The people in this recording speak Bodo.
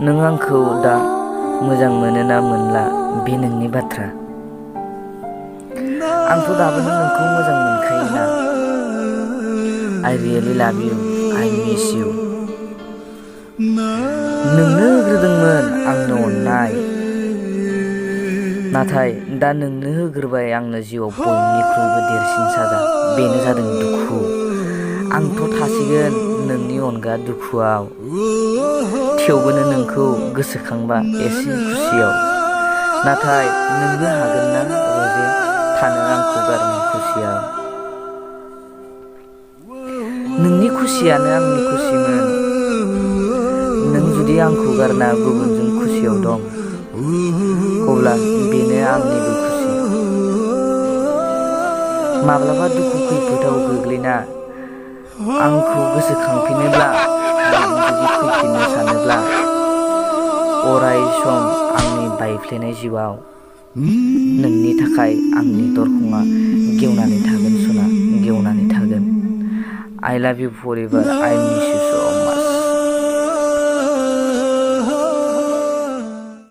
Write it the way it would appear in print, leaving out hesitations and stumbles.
नों आंखौ दा मोजां मोनो ना मोनला बे नोंनि बाथ्रा। आंथ' दाबोनो नोंखौ मोजां मोनखायोना। I really love you, I miss you। नोंनो होग्रोदोंमोन आंनो अननाय, नाथाय दा नोंनो होग्रोबाय आंनो जिउआव बयनिख्रुइबो देरसिन साजा, बेनो जादों दुखु। आंथ' थासिगोन नोंनि अनगा दुखुआव, थेवबोनो नोंखौ गोसोखांबा एसे खुसियाव। नाथाय नोंनो हागोन ना रजे थानो आंखौ गारनो खुसियाव। नोंनि खुसियानो आंनि खुसिमोन, नों जुदि आंखौ गारना गुबुनजों खुसियाव दं, अब्ला बेनो आंनिबो खुसि। माब्लाबा दुखु खैफोदाव गोग्लैना आंखौ गोसोखांफिनोब्ला, नों जुदि फैफिननो सानोब्ला, अराय सम आंनि बायफ्लेनाय जिउआव नोंनि थाखाय आंनि दरखंआ गेवनानै थागोन सना, गेवनानै थागोन। I love you forever, I miss you so।